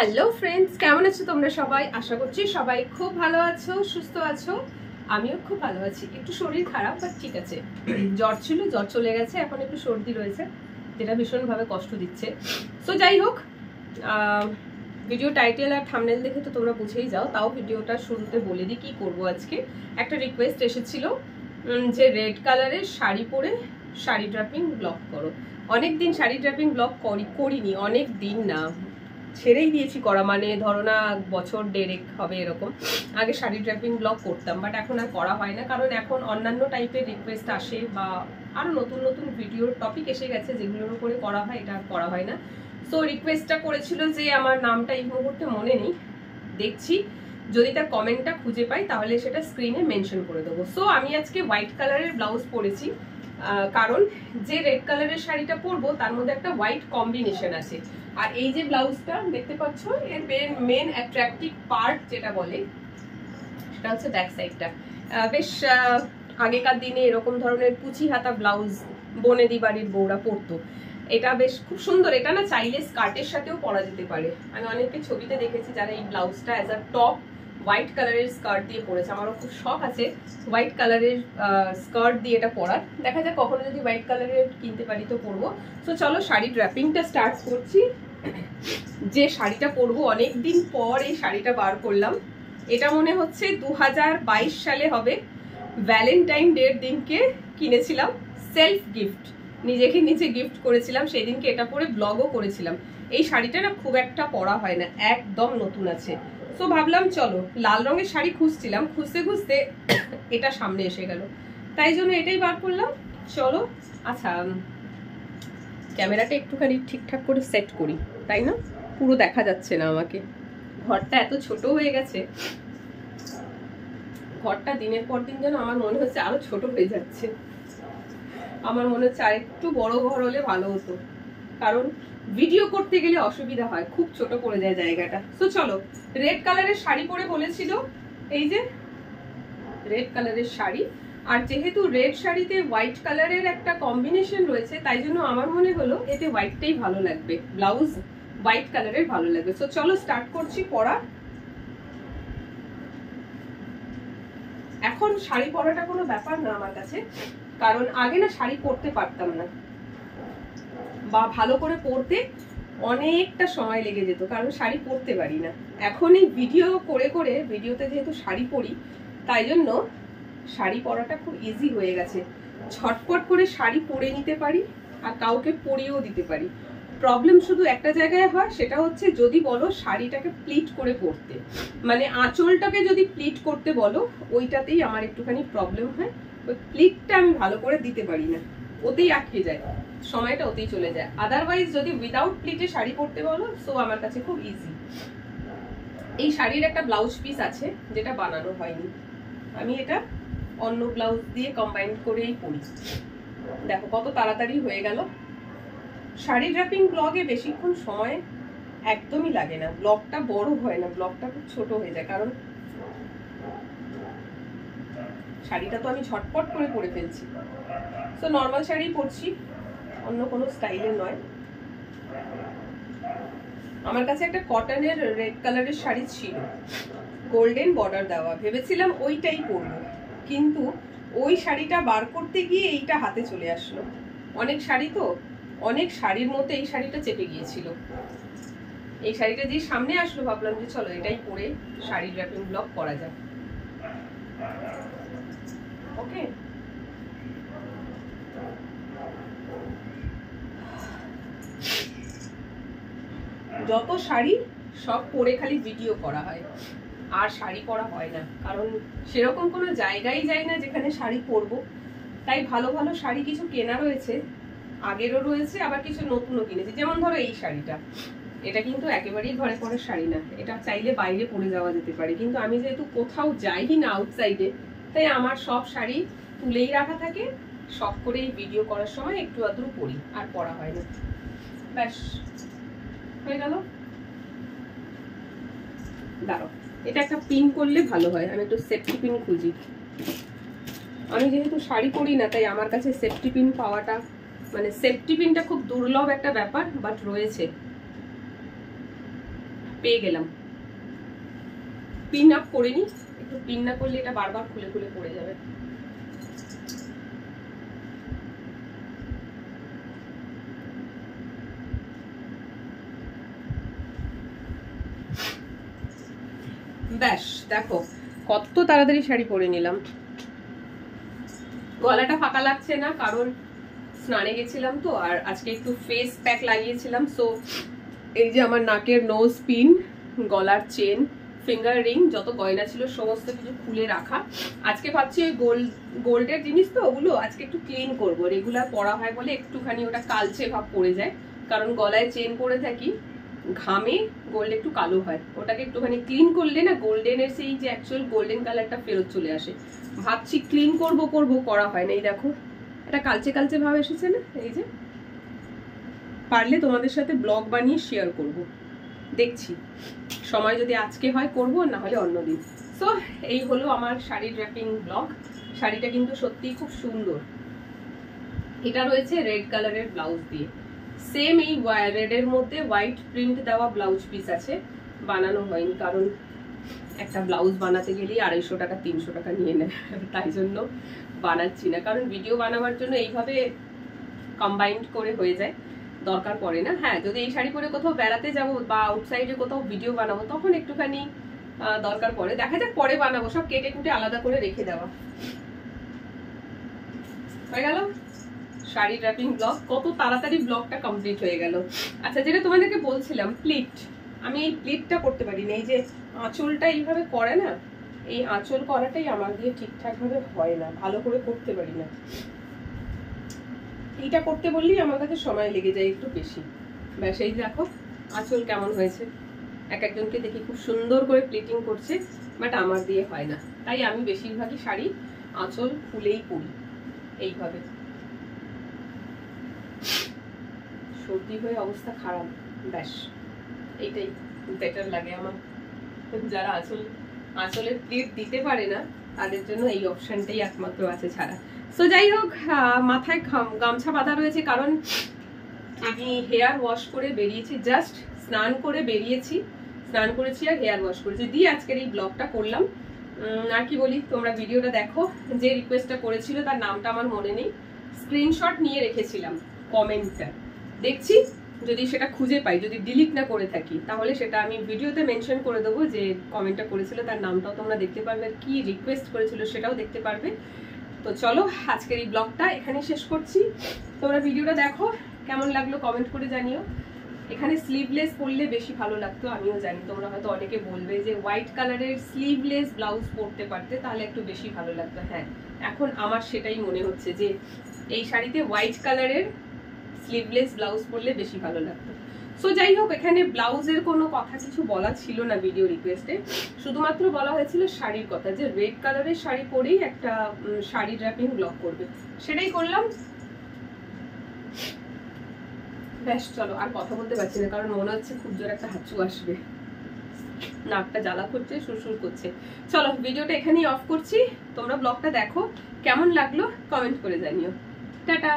Hello friends, কেমন আছো তোমরা সবাই? আশা করছি সবাই খুব ভালো আছো, সুস্থ আছো। আমিও খুব ভালো আছি। একটু শরীর খারাপ, বাট ঠিক আছে। জ্বর ছিল, জ্বর চলে গেছে, এখন একটু সর্দি রয়েছে, যেটা ভীষণভাবে কষ্ট দিচ্ছে। সো যাই হোক, ভিডিও টাইটেল আর থাম্বনেল দেখে তো তোমরা বুঝেই যাও। তাও ভিডিওটা শুরুতে বলে দিই কি করবো আজকে। একটা রিকোয়েস্ট এসেছিল যে রেড কালারের শাড়ি পরে শাড়ি ড্রাপিং ব্লগ করো। অনেকদিন শাড়ি ড্রাপিং ব্লগ করিনি, অনেক দিন না, ছেড়েই দিয়েছি করা, মানে ধরো না বছর দেড়েক হবে এরকম। আগে শাড়ি ড্রাপিং ব্লগ করতাম, বাট এখন আর করা হয় না, কারণ এখন অন্যান্য টাইপের রিকোয়েস্ট আসে বা আরো নতুন নতুন ভিডিওর টপিক এসে গেছে যেগুলোর উপরে করা হয়, এটা করা হয় না। সো রিকোয়েস্টটা করেছিল যে আমার নামটা এই মুহূর্তে মনে নেই, দেখছি যদি তার কমেন্টটা খুঁজে পাই তাহলে সেটা স্ক্রিনে মেনশন করে দেবো। সো আমি আজকে হোয়াইট কালারের ব্লাউজ পরেছি, কারণ যে রেড কালারের শাড়িটা পরবো তার মধ্যে একটা হোয়াইট কম্বিনেশন আছে। আর এই যে ব্লাউজটা দেখতে পাচ্ছ, এর মেন অ্যাট্রাকটিভ পার্ট যেটা বলে সেটা হচ্ছে ব্যাক সাইডটা। বেশ আগেকার দিনে এরকম ধরনের কুচি হাতা ব্লাউজ বনেদি বাড়ির বউরা পরতো। এটা বেশ খুব সুন্দর। এটা না চাইলে স্কার্টের সাথেও পরা যেতে পারে। আমি অনেককে ছবিতে দেখেছি যারা এই ব্লাউজটা অ্যাজ আ টপ হোয়াইট কালারের স্কার্ট দিয়ে পরেছে। আমারও খুব শখ আছে হোয়াইট কালারের স্কার্ট দিয়ে এটা পরার। দেখা যাক কখনো যদি হোয়াইট কালারের কিনতে পারি তো পরবো। তো চলো শাড়ি ড্র্যাপিংটা স্টার্ট করছি। যে শাড়িটা পরবো অনেকদিন পর এই শাড়িটা বার করলাম। এটা মনে হচ্ছে 2022 সালে হবে। ভ্যালেন্টাইন ডের দিনকে কিনেছিলাম, সেলফ গিফট, নিজেকে নিজে গিফট করেছিলাম। সেই দিনকে এটা পরে ব্লগও করেছিলাম। এই শাড়িটা না খুব একটা পরা হয় না, একদম নতুন আছে। তো ভাবলাম চলো, লাল রঙের শাড়ি খুঁজছিলাম, খুঁজতে খুঁজতে এটা সামনে এসে গেল, তাই জন্য এটাই বার করলাম। চলো, আচ্ছা ক্যামেরাটা একটুখানি ঠিকঠাক করে সেট করি, তাই না? পুরো দেখা যাচ্ছে না আমাকে, ঘরটা এত ছোট হয়ে গেছে। ঘরটা দিনের পর দিন যেন আমার মনে হচ্ছে আরো ছোট হয়ে যাচ্ছে। আমার মনে হচ্ছে আর একটু বড় ঘর হলে ভালো হতো, কারণ ভিডিও করতে গেলে অসুবিধা হয়, খুব ছোট পড়ে যায় জায়গাটা। তো চলো, রেড কালারের শাড়ি পরে বলেছিল, এই যে রেড কালারের শাড়ি। আর যেহেতু রেড শাড়িতে হোয়াইট কালারের একটা কম্বিনেশন রয়েছে, তাই জন্য আমার মনে হলো এতে হোয়াইটটাই ভালো লাগবে, ব্লাউজ হোয়াইট কালারের ভালো লাগবে। তো চলো স্টার্ট করছি পরা। এখন শাড়ি পরাটা কোনো ব্যাপার না আমার কাছে, কারণ আগে না শাড়ি পরতে পারতাম না, বা ভালো করে পরতে অনেকটা সময় লেগে যেত, কারণ শাড়ি পরতে পারি না। এখন এই ভিডিও করে করে, ভিডিওতে যেহেতু শাড়ি পরি, তাই জন্য শাড়ি পরাটা খুব ইজি হয়ে গেছে। ঝটপট করে শাড়ি পরে নিতে পারি আর কাউকে পরিয়েও দিতে পারি। প্রবলেম শুধু একটা জায়গায় হয়, সেটা হচ্ছে যদি বলো শাড়িটাকে প্লিট করে পরতে, মানে আঁচলটাকে যদি প্লিট করতে বলো, ওইটাতেই আমার একটুখানি প্রবলেম হয়। ওই প্লিটটা আমি ভালো করে দিতে পারি না, ওতেই আটকে যায়, সময়টা ওতেই চলে যায়। আদারওয়াইজ যদি উইদাউট প্লিটে শাড়ি পরতে বলো, সো আমার কাছে খুব ইজি। এই শাড়ির একটা ব্লাউজ পিস আছে যেটা বানানো হয়নি, আমি এটা অন্য ব্লাউজ দিয়ে কম্বাইন করেই পরি। দেখো কত তাড়াতাড়ি হয়ে গেল। শাড়ি ড্রাপিং ব্লগে বেশিক্ষণ সময় একদমই লাগে না, ব্লগটা বড় হয় না, ব্লগটা খুব ছোট হয়ে যায়, কারণ শাড়িটা তো আমি ঝটপট করে পরে ফেলছি। তো নর্মাল শাড়ি পরছি, অন্য কোনো স্টাইলের নয়। আমার কাছে একটা কটনের রেড কালারের শাড়ি ছিল, গোল্ডেন বর্ডার দেওয়া, ভেবেছিলাম ওইটাই পরবো, কিন্তু ওই শাড়িটা বার করতে গিয়ে এইটা হাতে চলে আসলো। অনেক শাড়ি তো, অনেক শাড়ির মধ্যে এই শাড়িটা চেপে গিয়েছিল। এই শাড়িটা দিয়ে সামনে আসলো, ভাবলাম যে চলো এটাই পরে শাড়ি ড্রাপিং ব্লগ করা যাক। ওকে, যত শাড়ি সব পরে খালি ভিডিও করা হয়, আর শাড়ি পরা হয় না, কারণ সেরকম কোনো জায়গায় যাই না যেখানে শাড়ি পরবো। তাই ভালো ভালো শাড়ি কিছু কেনা রয়েছে, আগেরও রয়েছে, আবার কিছু নতুনও কিনেছি। যেমন ধরো এই শাড়িটা, এটা কিন্তু একেবারেই ঘরে পরার শাড়ি না, এটা চাইলে বাইরে পরে যাওয়া যেতে পারে, কিন্তু আমি যেহেতু কোথাও যাই না আউটসাইডে, তাই আমার সব শাড়ি তুলেই রাখা থাকে, শখ করে এই ভিডিও করার সময় একটু আধটু পরি, আর পড়া হয় না। ব্যাস হয়ে গেল। দাঁড়াও, এটা একটা পিন করলে ভালো হয়। আমি একটু সেফটি পিন খুঁজি। আমি যেহেতু শাড়ি পরি না, তাই আমার কাছে সেফটি পিন পাওয়াটা, মানে সেফটি পিনটা খুব দুর্লভ একটা ব্যাপার, বাট রয়েছে, পেয়ে গেলাম। পিন আপ করে নি, একটু পিন না করলে এটা বারবার খুলে খুলে পড়ে যাবে। ব্যাস দেখো কত তাড়াতাড়ি শাড়ি পরে নিলাম। গলাটা ফাঁকা লাগছে না, কারণ স্নানে গেছিলাম তো, আর আজকে একটু ফেস প্যাক লাগিয়েছিলাম। সো এই যে আমার নাকের নোজ পিন, গলার চেন, ফিঙ্গার রিং, যত গয়না ছিল সমস্ত কিছু খুলে রাখা। আজকে ভাবছি ওই গোল্ডের জিনিস তো, ওগুলো আজকে একটু ক্লিন করবো। রেগুলার পরা হয় বলে একটুখানি ওটা কালচে ভাব পড়ে যায়, কারণ গলায় চেন পরে থাকি, ঘামে গোল্ড একটু কালো হয়। ওটাকে একটুখানি ক্লিন করলে না গোল্ডেনের সেই যে অ্যাকচুয়াল গোল্ডেন কালারটা ফেরত চলে আসে। ভাবছি ক্লিন করবো করা হয় না। এই দেখো এটা কালচে কালচে ভাব এসেছে না, এই যে। পারলে তোমাদের সাথে ব্লগ বানিয়ে শেয়ার করব, দেখছি সময় যদি আজকে হয় করব, না হলে অন্যদিন। সো এই হলো আমার শাড়ি ড্র্যাপিং ব্লগ। শাড়িটা কিন্তু সত্যিই খুব সুন্দর। এটা রয়েছে রেড কালারের ব্লাউজ দিয়ে, সেম এই রেডের মধ্যে হোয়াইট প্রিন্ট দেওয়া ব্লাউজ পিস আছে। বানানো হয়নি, কারণ একটা ব্লাউজ বানাতে গেলেই 250 টাকা 300 টাকা নিয়ে নেয়, তাই জন্য বানাচ্ছি না। কারণ ভিডিও বানাবার জন্য এইভাবে কম্বাইন্ড করে হয়ে যায়, দরকার পড়ে না। হ্যাঁ, যদি এই শাড়ি পরে কোথাও বেড়াতে যাবো বা আউটসাইডে কোথাও ভিডিও বানাবো, তখন একটুখানি দরকার পড়ে। দেখা যাক পরে বানাবো, সব কেটে কুটে আলাদা করে রেখে দেওয়া হয়ে গেল। শাড়ি ড্র্যাপিং ব্লগ, কত তাড়াতাড়ি ব্লগটা কমপ্লিট হয়ে গেল। আচ্ছা, যেটা তোমাদেরকে বলছিলাম প্লিট, আমি এই প্লিটটা করতে পারি না। এই যে আঁচলটা এইভাবে করে না, এই আঁচল করাটাই আমার দিয়ে ঠিকঠাক ভাবে হয় না, ভালো করে করতে পারি না। এইটা করতে বললেই আমার কাছে সময় লেগে যায় একটু বেশি। ব্যাস এই দেখো আঁচল কেমন হয়েছে। এক একজনকে দেখি খুব সুন্দর করে প্লিটিং করছে, বাট আমার দিয়ে হয় না। তাই আমি বেশিরভাগই শাড়ি আঁচল খুলেই পরি এইভাবে। সর্দি হয়ে অবস্থা খারাপ। ব্যাস এইটাই বেটার লাগে আমার। যারা আঁচলের প্লিট দিতে পারে না, তাদের জন্য এই অপশনটাই একমাত্র আছে ছাড়া। সো যাই হোক, মাথায় গামছা বাঁধা রয়েছে, কারণ আমি হেয়ার ওয়াশ করে বেরিয়েছি, জাস্ট স্নান করে বেরিয়েছি, স্নান করেছি আর হেয়ার ওয়াশ করেছি, দিয়ে আজকের এই ব্লগটা করলাম। আর কি বলি, তোমরা ভিডিওটা দেখো। যে রিকোয়েস্টটা করেছিল তার নামটা আমার মনে নেই, স্ক্রিনশট নিয়ে রেখেছিলাম কমেন্টটা, দেখছি যদি সেটা খুঁজে পাই, যদি ডিলিট না করে থাকি, তাহলে সেটা আমি ভিডিওতে মেনশন করে দেবো যে কমেন্টটা করেছিল, তার নামটাও তোমরা দেখতে পারবে, আর কি রিকোয়েস্ট করেছিল সেটাও দেখতে পারবে। তো চলো আজকের এই ব্লগটা এখানে শেষ করছি। তোমরা ভিডিওটা দেখো, কেমন লাগলো কমেন্ট করে জানিও। এখানে স্লিভলেস পরলে বেশি ভালো লাগতো, আমিও জানি। তোমরা হয়তো অনেকে বলবে যে হোয়াইট কালারের স্লিভলেস ব্লাউজ পরতে পারতে, তাহলে একটু বেশি ভালো লাগতো। হ্যাঁ, এখন আমার সেটাই মনে হচ্ছে যে এই শাড়িতে হোয়াইট কালারের স্লিভলেস ব্লাউজ পরলে বেশি ভালো লাগতো। সো যাই হোক, এখানে ব্লাউজের কোনো কথা কিছু বলা ছিল না ভিডিও রিকোয়েস্টে, শুধুমাত্র বলা হয়েছিল শাড়ির কথা, যে রেড কালারের শাড়ি পরেই একটা শাড়ি ড্র্যাপিং ব্লগ করবে, সেটাই করলাম। ব্যাস চলো, আর কথা বলতে পারছি না, কারণ মনে হচ্ছে খুব জোর একটা হাঁচু আসবে, নাকটা জ্বালা করছে, সুরসুর করছে। চলো ভিডিওটা এখানেই অফ করছি। তোমরা ব্লগটা দেখো, কেমন লাগলো কমেন্ট করে জানিও। টাটা।